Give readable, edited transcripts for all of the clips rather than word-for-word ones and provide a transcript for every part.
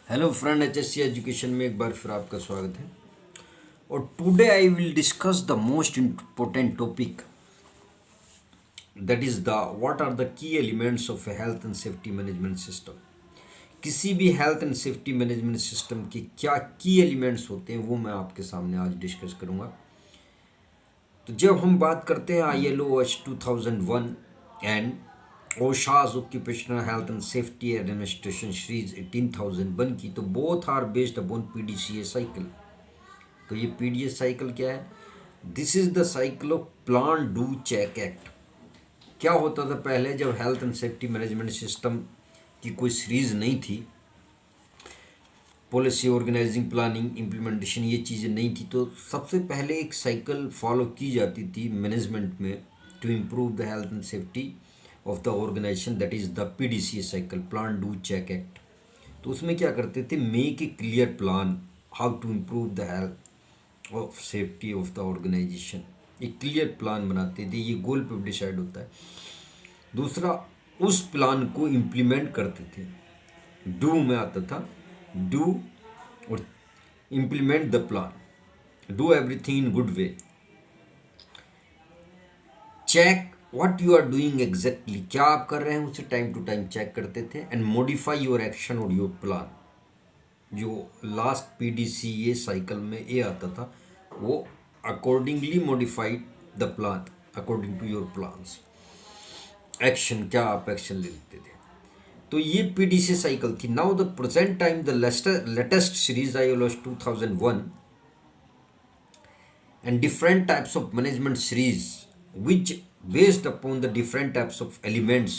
Hello friend, HSC education में एक बार फिर आपका स्वागत है। और today I will discuss the most important topic, that is the what are the key elements of a health and safety management system. किसी भी health and safety management system के क्या की एलिमेंट्स होते हैं वो मैं आपके सामने आज डिस्कस करूंगा। तो जब हम बात करते हैं ILO 2001 and OHSAS occupational health and safety administration series 18001 की, तो both are based upon PDCA cycle. तो ये PDCA साइकिल क्या है? This is the cycle of plan do check act. क्या होता था पहले, जब health and safety management system की कोई सीरीज नहीं थी, पॉलिसी, ऑर्गेनाइजिंग, प्लानिंग, इम्प्लीमेंटेशन, ये चीज़ें नहीं थी, तो सबसे पहले एक साइकिल फॉलो की जाती थी मैनेजमेंट में to improve the health and safety of the organisation, that is the PDCA cycle, plan do check act. तो उसमें क्या करते थे, make a clear plan how to improve the health of safety of the organisation. एक clear plan बनाते थे, ये गोल पे डिसाइड होता है। दूसरा, उस प्लान को इम्प्लीमेंट करते थे, डू में आता था, डू और implement the plan, do everything in good way, check what you are doing exactly, क्या आप कर रहे हैं उसे टाइम टू टाइम चेक करते थे, एंड मॉडिफाई योर एक्शन और योर प्लान। जो लास्ट PDCA साइकिल में ये आता था, वो accordingly modified the plan according to your plans. Action, क्या आप एक्शन लेते थे। तो ये PDCA साइकिल थी। Now the present time, the latest series ILO 2001 and different types of management series which based upon the different types of elements,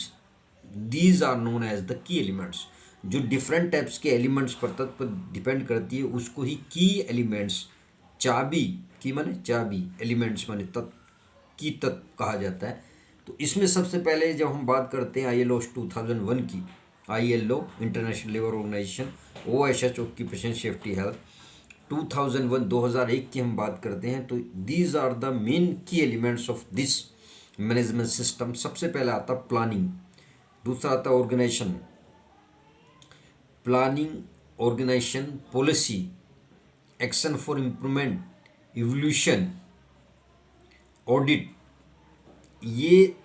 these are known as the key elements। जो different types के elements पर तत्व पर depend करती है उसको ही की elements, चाबी की माने चाबी, एलिमेंट्स माने तत्व, की तत्व कहा जाता है। तो इसमें सबसे पहले जब हम बात करते हैं ILO 2001 की, ILO international labour organisation, OSH occupation safety health 2001 2001 की हम बात करते हैं, तो these are the main key elements of this management system. सबसे पहले आता प्लानिंग, दूसरा आता organisation, planning, organisation, policy, action for improvement, evolution, audit. ये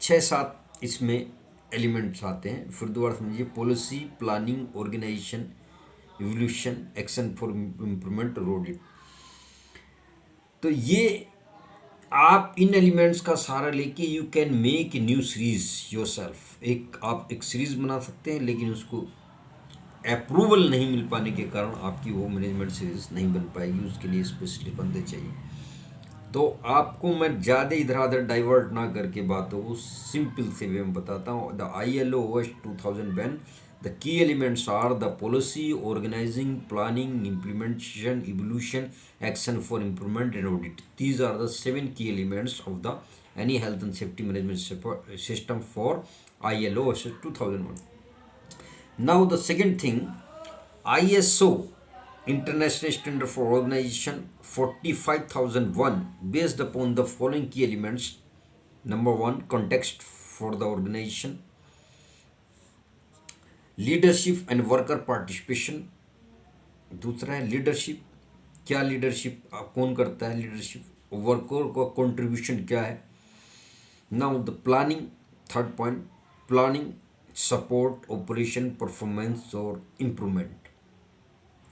6-7 इसमें एलिमेंट्स आते हैं। फिर दोबारा समझिए, policy, planning, organisation, evolution, action for improvement और ऑडिट। तो ये आप इन एलिमेंट्स का सहारा लेके you can make a new series yourself. आप एक सीरीज बना सकते हैं, लेकिन उसको अप्रूवल नहीं मिल पाने के कारण आपकी वो मैनेजमेंट सीरीज नहीं बन पाएगी, उसके लिए स्पेशलिस्ट बंदे चाहिए। तो आपको मैं ज़्यादा इधर उधर डाइवर्ट ना करके बातों को सिंपल से वे में बताता हूँ। The ILO 2001, the key elements are the policy, organizing, planning, implementation, evolution, action for improvement and audit. These are the 7 key elements of the any health and safety management system for ILO 2001. Now the second thing, ISO International Standard for Organization 45001 based upon the following key elements. Number 1, context for the organization, leadership and worker participation. दूसरा है leadership, क्या leadership कौन करता है, leadership, worker का contribution क्या है। Now the planning, third point, planning, support, operation, performance और improvement.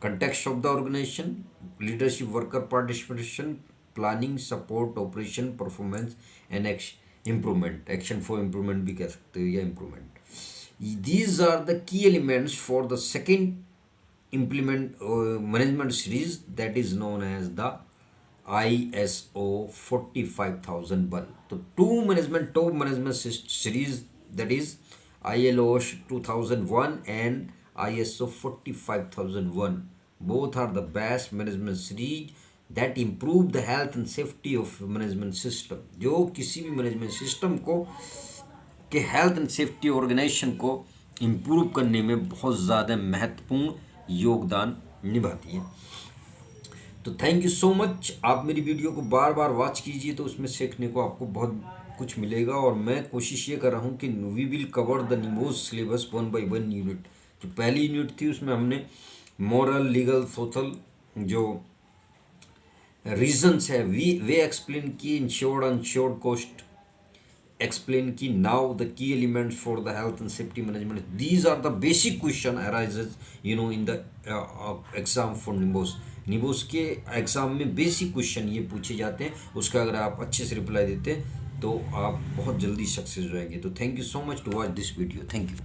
Context of the organisation, leadership, worker participation, planning, support, operation, performance and improvement. Action for improvement भी कह सकते हो या improvement. These are the key elements for the second management series, that is known as the ISO 45001. तो top management series, that is ILO 2001 and ISO 45001. Both are the best management series that improve the health and safety of management system। जो किसी भी management system को कि health and safety organisation को improve करने में बहुत ज़्यादा महत्वपूर्ण योगदान निभाती है। तो थैंक यू सो मच। आप मेरी वीडियो को बार बार वॉच कीजिए, तो उसमें सीखने को आपको बहुत कुछ मिलेगा। और मैं कोशिश ये कर रहा हूँ कि वी विल कवर द निमोज सिलेबस 1 by 1 यूनिट। जो पहली यूनिट थी उसमें हमने मॉरल, लीगल, सोशल जो रीजंस है वे एक्सप्लेन किए। Insured uninsured cost explain ki now the key elements for the health and safety management. These are the basic question arises in the exam for निबोस के exam में basic question ये पूछे जाते हैं। उसका अगर आप अच्छे से रिप्लाई देते हैं तो आप बहुत जल्दी सक्सेस हो जाएंगे। तो thank you so much to watch this video. Thank you.